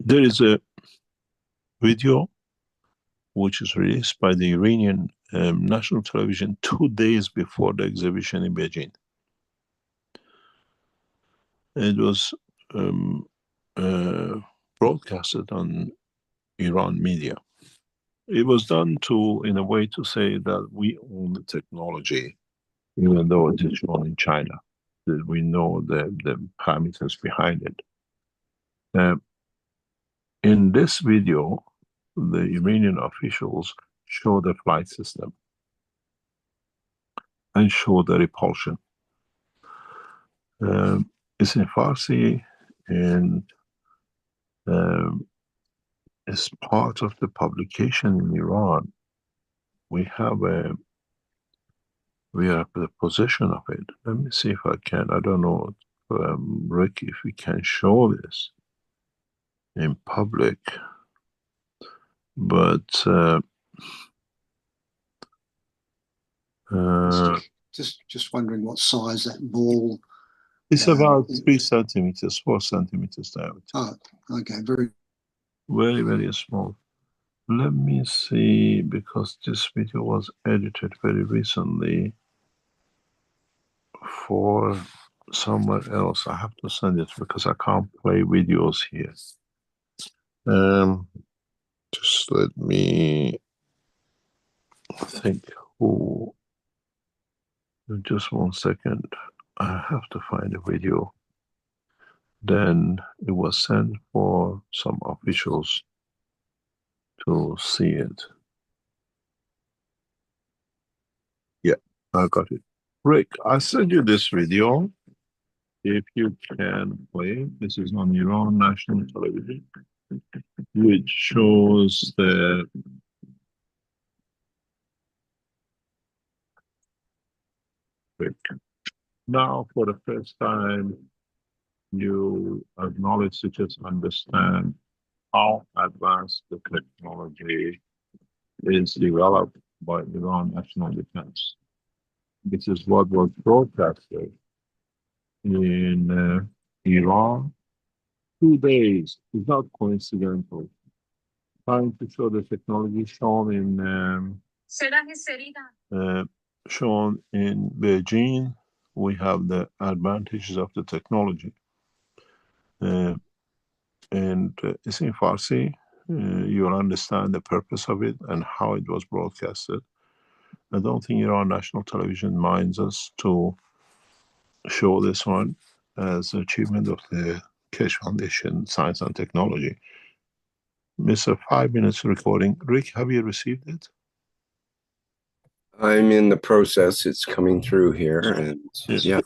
There is a video which is released by the Iranian national television 2 days before the exhibition in Beijing. It was broadcasted on Iran media. It was done in a way to say that we own the technology, even though it is shown in China, that we know the parameters behind it. In this video, the Iranian officials show the flight system and show the repulsion. It's in Farsi, and as part of the publication in Iran, we are the possession of it. Let me see if I can. I don't know, Rick, if we can show this in public, but just wondering what size that ball. It's about 3 centimeters, 4 centimeters diameter. Oh, okay, very, very small. Let me see, because this video was edited very recently for somewhere else. I have to send it because I can't play videos here. Just let me think who. Just 1 second. I have to find a video. Then it was sent for some officials to see it. Yeah, I got it. Rick, I sent you this video. If you can play, this is on Iran national television, which shows the Rick. Now, for the first time, you acknowledge to just understand how advanced the technology is developed by Iran National Defense. This is what was broadcasted in Iran 2 days. It's not coincidental. Trying to show the technology shown in Beijing. We have the advantages of the technology. And it's in Farsi. You'll understand the purpose of it and how it was broadcasted. I don't think Iran National Television minds us to show this one as an achievement of the Keshe Foundation Science and Technology. Mr. 5 minutes recording. Rick, have you received it? I'm in the process. It's coming through here. And yeah.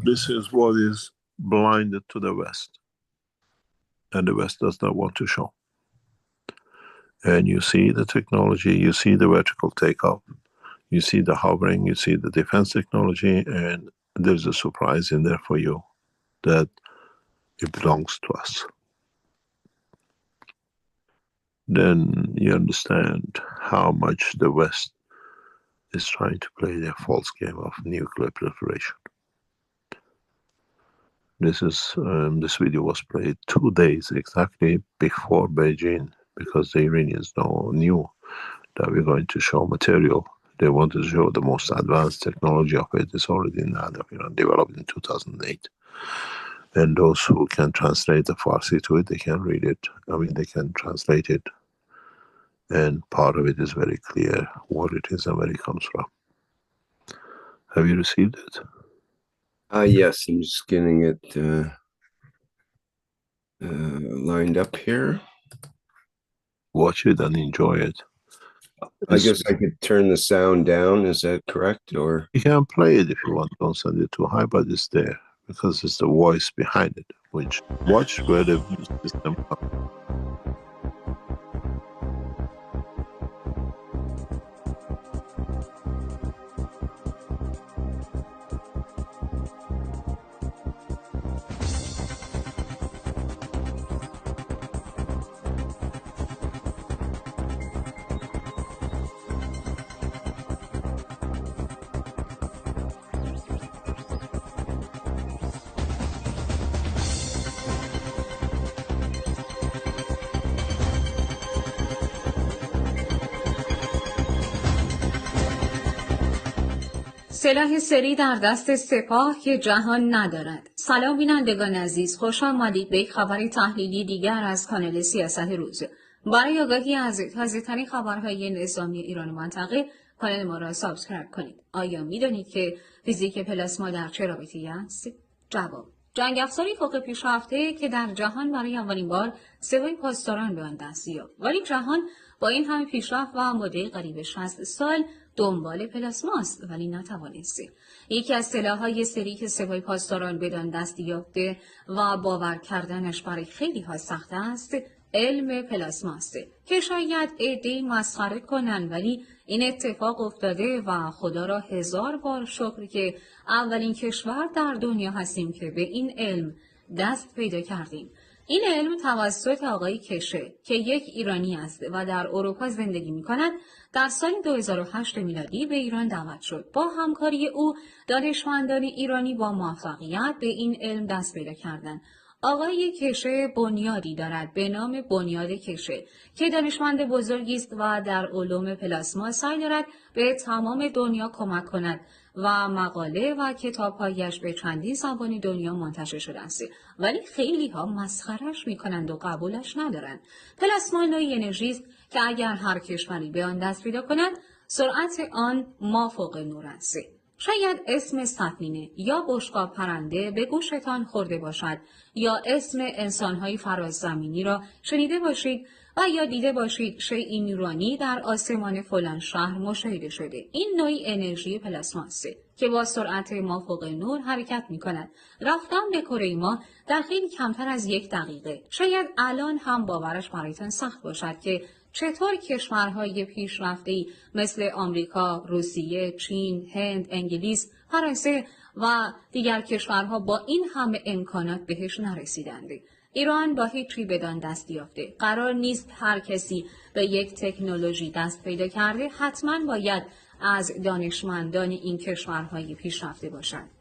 This is what is blinded to the West. And the West does not want to show. And you see the technology, you see the vertical takeoff, you see the hovering, you see the defense technology, and there's a surprise in there for you that it belongs to us. Then you understand how much the West is trying to play their false game of nuclear proliferation. This video was played 2 days exactly before Beijing, because the Iranians knew that we're going to show material. They wanted to show the most advanced technology of it. It's already in hand of Iran, developed in 2008. And those who can translate the Farsi to it, they can read it. I mean, they can translate it. And part of it is very clear what it is and where it comes from. Have you received it? Yes, I'm just getting it lined up here. Watch it and enjoy it. I guess I could turn the sound down. Is that correct? Or you can play it if you want. Don't send it too high, but it's there because it's the voice behind it. Which watch where the system comes. سلاح سری در دست سپاه که جهان ندارد. سلام بینندگان عزیز، خوش آمدید به یک خبر تحلیلی دیگر از کانال سیاست روز. برای آگاهی از تازه‌ترین خبرهای نظامی ایران و منطقه کانال ما را سابسکرایب کنید. آیا می‌دانید که فیزیک پلاسما در چه رابطه‌ای است؟ جواب: جنگ افزاری فوق پیشرفته که در جهان برای اولین بار سپاه پاسداران به آن دست یافت. ولی جهان با این همه پیشرفت و مدت قریب 60 سال دنبال پلاسما است ولی نتوانسته. یکی از سلاح‌های سری که سپاه پاسداران بدان دست یافته و باور کردنش برای خیلی ها سخت است، علم پلاسما است که شاید عده‌ای مسخره کنند، ولی این اتفاق افتاده و خدا را 1000 بار شکر که اولین کشور در دنیا هستیم که به این علم دست پیدا کردیم. این علم توسط آقای کشه که یک ایرانی است و در اروپا زندگی می کند در سال 2008 میلادی به ایران دعوت شد. با همکاری او دانشمندان ایرانی با موفقیت به این علم دست پیدا کردند. آقای کشه بنیادی دارد به نام بنیاد کشه که دانشمند بزرگی است و در علوم پلاسما سعی دارد به تمام دنیا کمک کند و مقاله و کتابهایش به چندین زبان دنیا منتشر شده است، ولی خیلی ها مسخرش میکنند و قبولش ندارند. پلاسما نوعی انرژی است که اگر هر کشوری به آن دست پیدا کند سرعت آن مافوق نور است. شاید اسم سفینه یا بشقاب پرنده به گوشتان خورده باشد یا اسم انسان‌های فرازمینی را شنیده باشید و یا دیده باشید شیئی نورانی در آسمان فلان شهر مشاهده شده. این نوعی انرژی پلاسما است که با سرعت مافوق نور حرکت می‌کند. رفتن به کره ماه در خیلی کمتر از 1 دقیقه. شاید الان هم باورش برایتان سخت باشد که چطور کشورهای پیشرفته‌ای مثل آمریکا، روسیه، چین، هند، انگلیس، فرانسه و دیگر کشورها با این همه امکانات بهش نرسیدند. ایران با هیچی بدان دست یافته. قرار نیست هر کسی به یک تکنولوژی دست پیدا کرده حتما باید از دانشمندان این کشورهای پیشرفته باشد.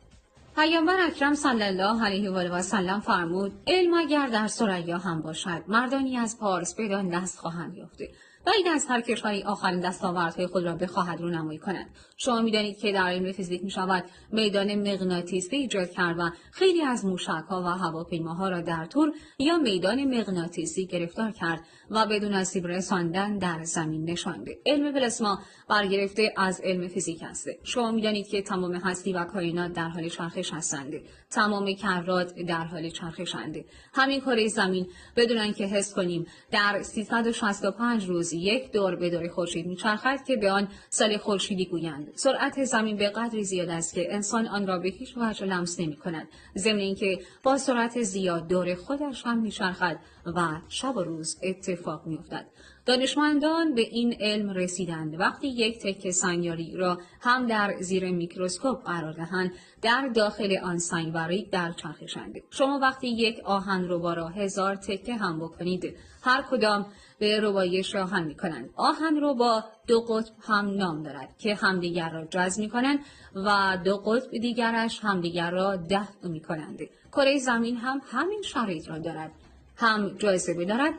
پیامبر اکرم صلی الله علیه و آله و سلم فرمود: علم اگر در ثریا هم باشد مردانی از پارس بدان دست خواهند یافته. بعید از هر کشوری آخرین دستاوردهای خود را بخواهد رونمایی کند. شما می‌دانید که در علم فیزیک می‌شود میدان مغناطیسی ایجاد کرد و خیلی از موشک‌ها و هواپیماها را در تور یا میدان مغناطیسی گرفتار کرد و بدون آسیب رساندن در زمین نشانده. علم پلاسما برگرفته از علم فیزیک است. شما می‌دانید که تمام هستی و کائنات در حال چرخش هستند. تمام کرات در حال چرخشند. همین کره زمین بدون آنکه حس کنیم در 365 روز یک دور به دور خورشید میچرخد که به آن سال خورشیدی گویند. سرعت زمین به قدری زیاد است که انسان آن را به هیچ وجه لمس نمی‌کند، ضمن اینکه با سرعت زیاد دور خودش هم میچرخد و شب و روز اتفاق می‌افتد. دانشمندان به این علم رسیدند وقتی یک تکه سنگاری را هم در زیر میکروسکوپ قرار دهند در داخل آن سنگ باریک در چرخشند. شما وقتی یک آهنربا را 1000 تکه هم بکنید هر کدام به ربایش را هم می‌کنند. آهنربا 2 قطب هم نام دارد که همدیگر را جذب می‌کنند و 2 قطب دیگرش همدیگر را دفع می‌کنند. کره زمین هم همین شرایط را دارد، هم جاذبه دارد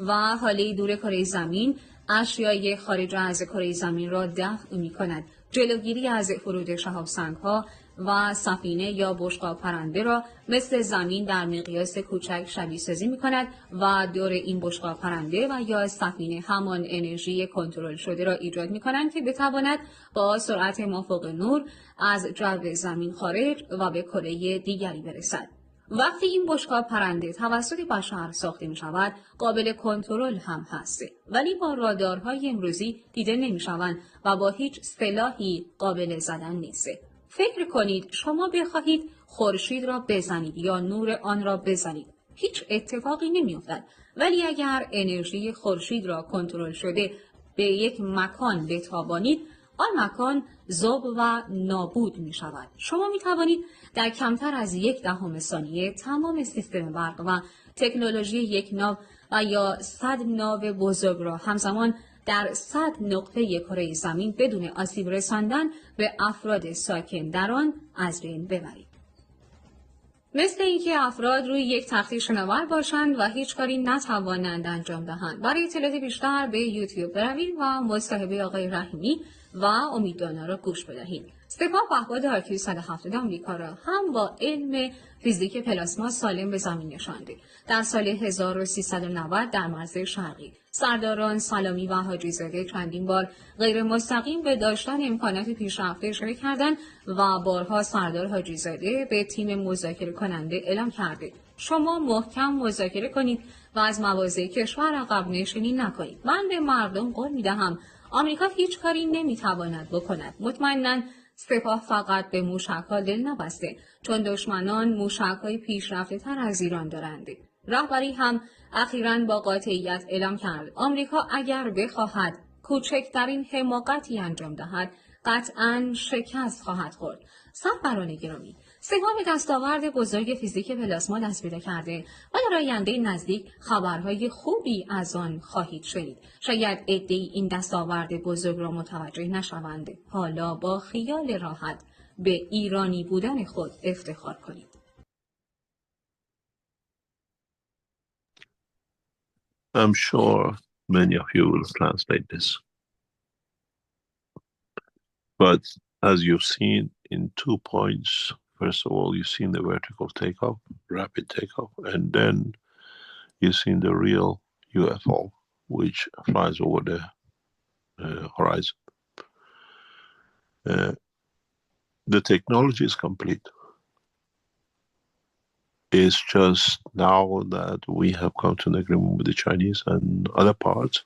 و حاله دور کره زمین اشیای خارج از کره زمین را دفع می‌کند. جلوگیری از فرود شهاب سنگ‌ها و سفینه یا بشقاب پرنده را مثل زمین در مقیاس کوچک شبیه سازی می‌کند و دور این بشقاب پرنده و یا سفینه همان انرژی کنترل شده را ایجاد می‌کنند که بتواند با سرعت مافوق نور از جو زمین خارج و به کره دیگری برسد. وقتی این بشقاب پرنده توسط بشر ساخته می شود قابل کنترل هم هست، ولی با رادارهای امروزی دیده نمی شوند و با هیچ سلاحی قابل زدن نیست. فکر کنید شما بخواهید خورشید را بزنید یا نور آن را بزنید، هیچ اتفاقی نمی افتد. ولی اگر انرژی خورشید را کنترل شده به یک مکان بتابانید آن مکان ذوب و نابود می شود. شما می توانید در کمتر از 0.1 ثانیه تمام سیستم برق و تکنولوژی یک ناو و یا 100 ناو بزرگ را همزمان در 100 نقطه کره زمین بدون آسیب رساندن به افراد ساکن در آن از بین ببرید. مثل اینکه افراد روی یک تختی شناور باشند و هیچ کاری نتوانند انجام دهند. برای اطلاعات بیشتر به یوتیوب بروید و مصاحبه آقای رحیمی و امیددانا را گوش بدهید. سپاه پهپاد آیکیو 170 آمریکا را هم با علم فیزیک پلاسما سالم به زمین نشانده. در سال 1390 در مرز شرقی سرداران سلامی و حاجی‌زاده چندین بار غیر مستقیم به داشتن امکانات پیشرفته اشاره کردند و بارها سردار حاجی‌زاده به تیم مذاکره کننده اعلام کرده شما محکم مذاکره کنید و از مواضع کشور عقب نشینی نکنید. من به مردم قول می‌دهم آمریکا هیچ کاری نمی‌تواند بکند. مطمئناً سپاه فقط به موشک‌ها دل نبسته، چون دشمنان موشک‌های پیشرفته‌تر از ایران دارند. رهبری هم اخیراً با قاطعیت اعلام کرد آمریکا اگر بخواهد کوچکترین حماقتی انجام دهد قطعاً شکست خواهد خورد. سروران گرامی، سپاه به دستاورد بزرگ فیزیک پلاسما دست پیدا کرده و در آینده نزدیک خبرهای خوبی از آن خواهید شنید. شاید عده‌ای این دستاورد بزرگ را متوجه نشوند. حالا با خیال راحت به ایرانی بودن خود افتخار کنید. I'm sure many of you will translate this. But as you've seen in 2 points, first of all, you've seen the vertical takeoff, rapid takeoff, and then you've seen the real UFO, which flies over the horizon. The technology is complete. It's just now that we have come to an agreement with the Chinese and other parts,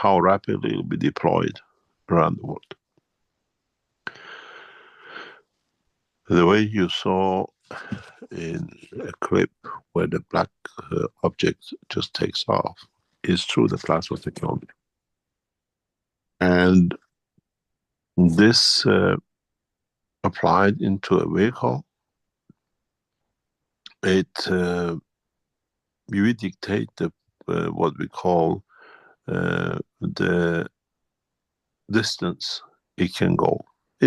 how rapidly it will be deployed around the world. The way you saw in a clip where the black object just takes off is through the plasma technology. And this applied into a vehicle, it you dictate the what we call the distance it can go.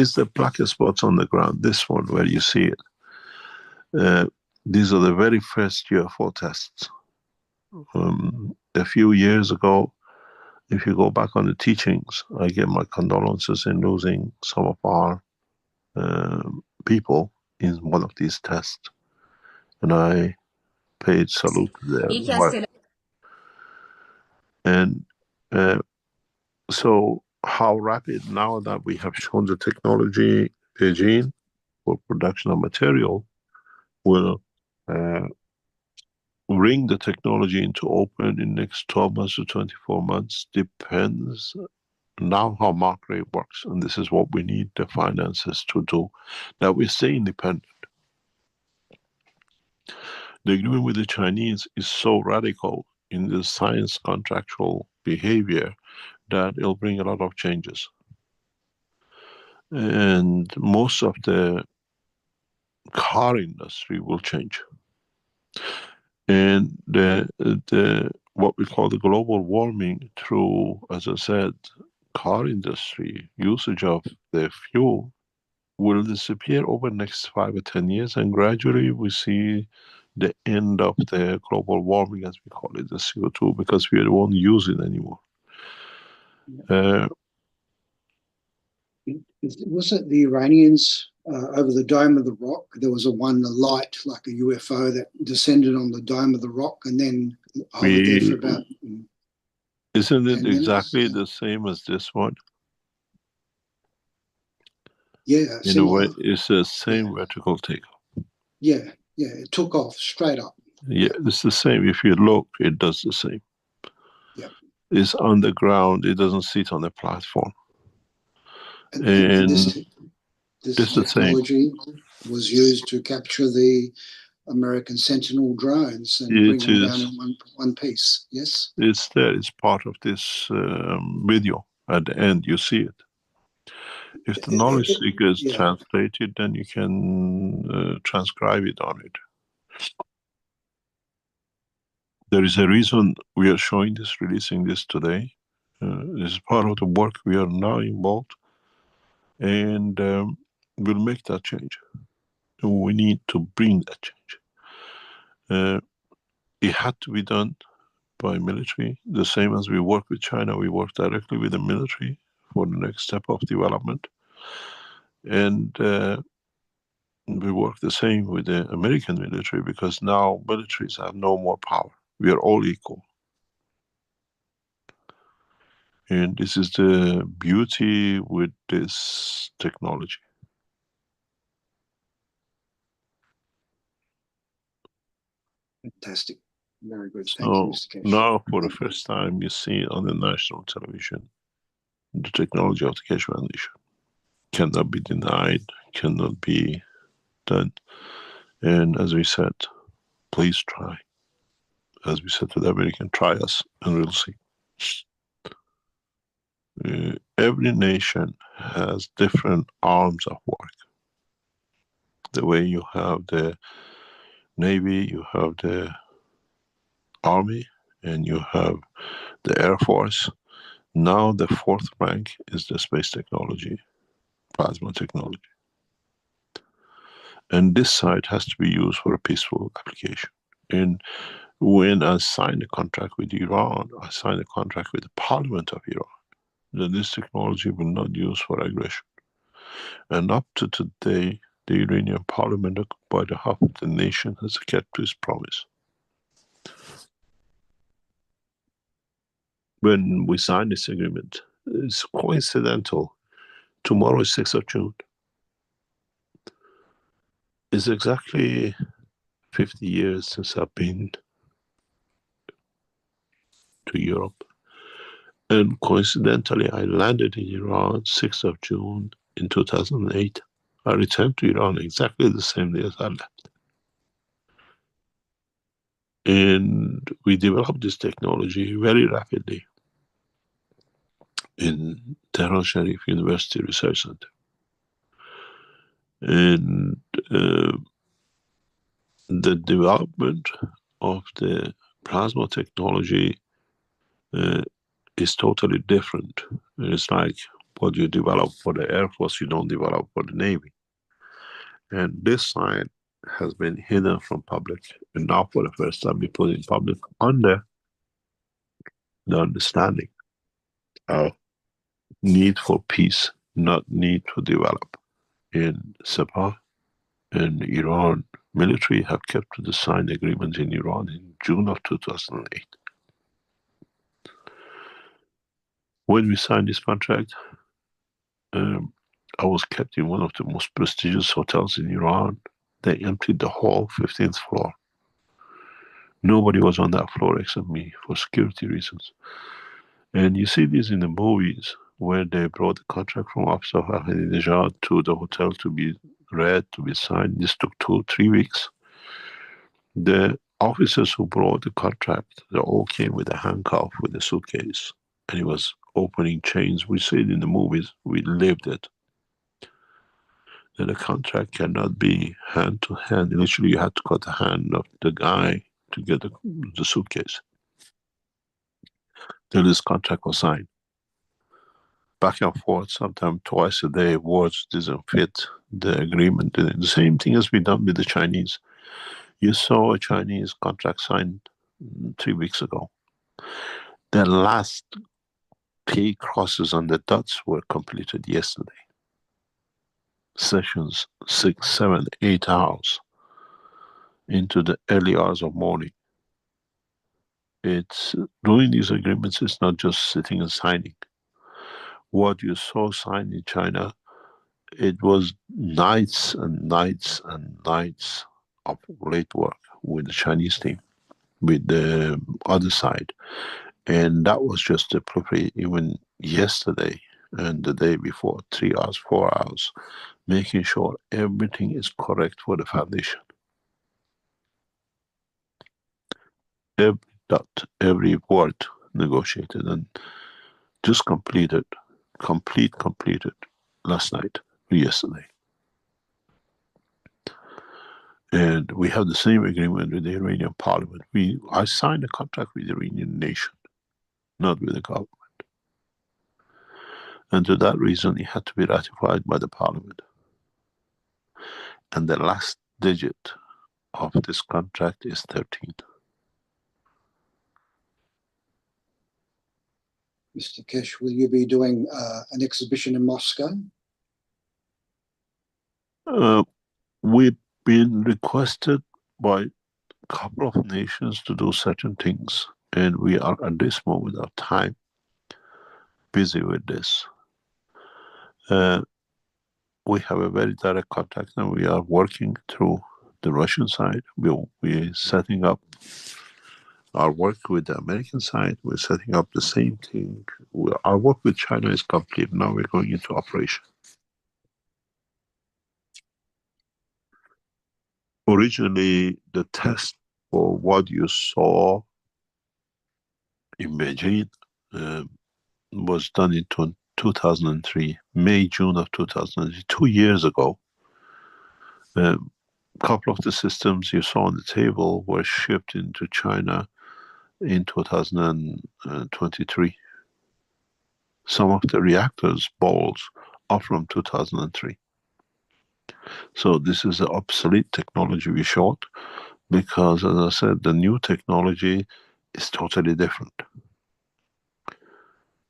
Is the blackest spots on the ground, this one where you see it. These are the very first UFO tests. A few years ago, if you go back on the teachings, I give my condolences in losing some of our people in one of these tests. And I paid salute to their work. And so how rapid, now that we have shown the technology, Beijing, for production of material, will bring the technology into open in the next 12 months to 24 months, depends now how mark rate works. And this is what we need the finances to do, that we stay independent. The agreement with the Chinese is so radical in the science contractual behavior that it'll bring a lot of changes. And most of the car industry will change. And the what we call the global warming through, as I said, car industry, usage of the fuel will disappear over the next 5 or 10 years, and gradually we see the end of the global warming, as we call it, the CO2, because we won't use it anymore. Was it the Iranians over the Dome of the Rock? There was a light, like a UFO, that descended on the Dome of the Rock and then hovered there for about... Isn't it exactly the same as this one? Yeah, in a way, it's the same vertical takeoff. Yeah, it took off straight up. Yeah, it's the same. If you look, it does the same. Yeah. It's on the ground, it doesn't sit on the platform. And this technology was used to capture the American Sentinel drones and bring them down in one piece, yes? It's there, it's part of this video. At the end, you see it. If the knowledge seeker is translated, then you can transcribe it on it. There is a reason we are showing this, releasing this today. This is part of the work we are now involved, and we'll make that change. We need to bring that change. It had to be done by military, the same as we work with China. We work directly with the military for the next step of development. And we work the same with the American military, because now militaries have no more power. We are all equal. And this is the beauty with this technology. Fantastic. Very good. Thank you, So Mr. Kesh. now, for the first time, you see on the national television the technology of the Keshe Foundation. Cannot be denied, cannot be done. And as we said, please try. As we said to the American, try us and we'll see. Every nation has different arms of work. The way you have the Navy, you have the Army, and you have the Air Force. Now the fourth rank is the space technology, plasma technology. And this site has to be used for a peaceful application. And when I signed a contract with Iran, I signed a contract with the parliament of Iran that this technology will not be used for aggression. And up to today, the Iranian parliament, by the half of the nation, has kept its promise. When we signed this agreement, it's coincidental. Tomorrow is 6th of June. It's exactly 50 years since I've been to Europe. And coincidentally, I landed in Iran 6th of June in 2008. I returned to Iran exactly the same day as I left. And we developed this technology very rapidly in Tehran Sharif University Research Center. And the development of the plasma technology is totally different. It's like what you develop for the Air Force, you don't develop for the Navy. And this side has been hidden from public. And now for the first time, we put it public under the understanding of need for peace, not need to develop. In Sabah and Iran, military have kept to the signed agreement in Iran in June of 2008. When we signed this contract, I was kept in one of the most prestigious hotels in Iran. They emptied the whole 15th floor. Nobody was on that floor except me for security reasons. And you see this in the movies where they brought the contract from office of Ahmadinejad to the hotel to be read, to be signed. This took 2-3 weeks. The officers who brought the contract, they all came with a handcuff, with a suitcase. And he was opening chains. We see it in the movies. We lived it. That a contract cannot be hand to hand. Initially, you had to cut the hand of the guy to get the suitcase. Till this contract was signed. Back and forth, sometimes twice a day, words didn't fit the agreement. The same thing has been done with the Chinese. You saw a Chinese contract signed 3 weeks ago. The last P crosses on the dots were completed yesterday. Sessions 6, 7, 8 hours into the early hours of morning. It's doing these agreements is not just sitting and signing. What you saw signed in China, it was nights and nights and nights of late work with the Chinese team, with the other side. And that was just the preparation. Even yesterday and the day before, 3 hours, 4 hours, making sure everything is correct for the foundation. Every dot, every word negotiated and just completed last night or yesterday. And we have the same agreement with the Iranian parliament. I signed a contract with the Iranian nation, not with the government. And to that reason, it had to be ratified by the parliament. And the last digit of this contract is 13. Mr. Kesh, will you be doing an exhibition in Moscow? We've been requested by a couple of nations to do certain things, and we are at this moment of time busy with this. We have a very direct contact, and we are working through the Russian side. We're setting up our work with the American side. We're setting up the same thing. Our work with China is complete. Now we're going into operation. Originally, the test for what you saw in Beijing was done in 2003, May, June of 2003, 2 years ago. A couple of the systems you saw on the table were shipped into China in 2023. Some of the reactors, balls, are from 2003. So this is an obsolete technology we showed, because, as I said, the new technology is totally different.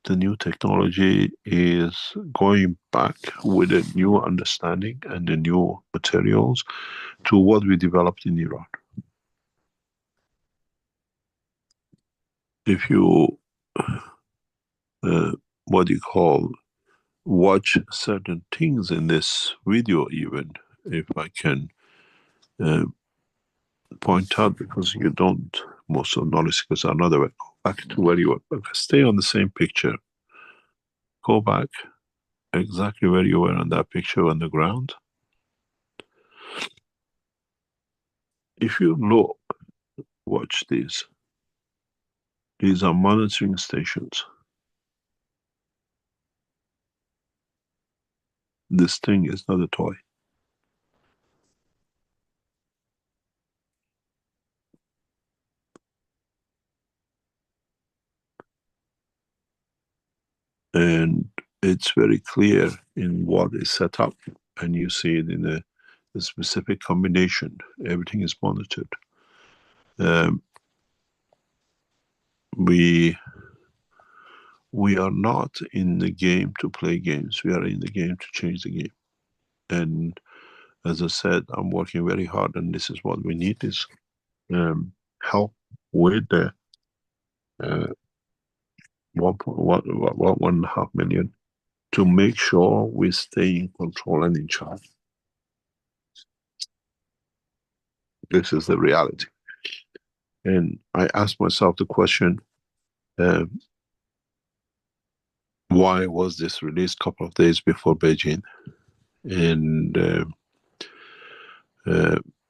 The new technology is going back with a new understanding and the new materials to what we developed in Iran. If you, what you call, watch certain things in this video, even if I can point out, because you don't, most of knowledge seekers are not aware. Go back to where you were. Stay on the same picture. Go back exactly where you were on that picture on the ground. If you look, watch these. These are monitoring stations. This thing is not a toy. And it's very clear in what is set up, and you see it in a specific combination. Everything is monitored. We are not in the game to play games. We are in the game to change the game. And as I said, I'm working very hard, and this is what we need, is help with the 1.5 million to make sure we stay in control and in charge. This is the reality. And I asked myself the question, why was this released a couple of days before Beijing? And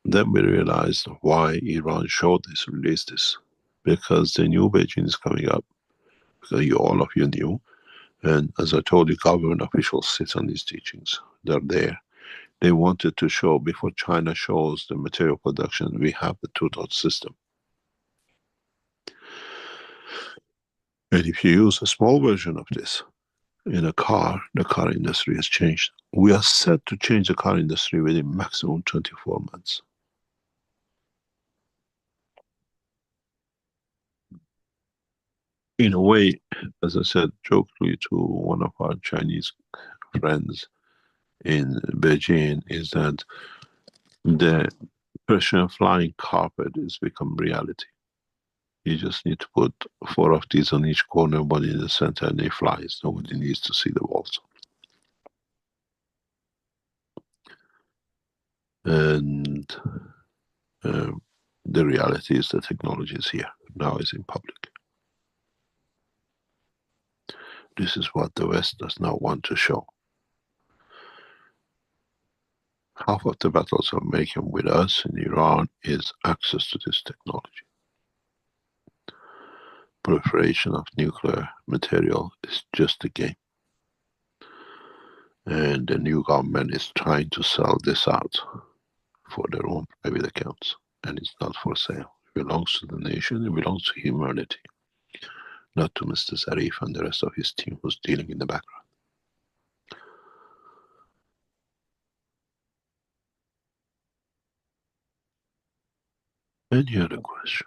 then we realized why Iran showed this, released this. Because they knew Beijing is coming up. Because all of you knew. And as I told you, government officials sit on these teachings. They're there. They wanted to show, before China shows the material production, we have the two-dot system. And if you use a small version of this in a car, the car industry has changed. We are set to change the car industry within maximum 24 months. In a way, as I said jokingly to one of our Chinese friends in Beijing, is that the Persian flying carpet has become reality. You just need to put 4 of these on each corner, one in the center, and it flies. Nobody needs to see the walls. And the reality is the technology is here. Now it's in public. This is what the West does not want to show. Half of the battles of making with us in Iran is access to this technology. Proliferation of nuclear material is just a game. And the new government is trying to sell this out for their own private accounts. And it's not for sale. It belongs to the nation, it belongs to humanity. Not to Mr. Zarif and the rest of his team who's dealing in the background. Any other question?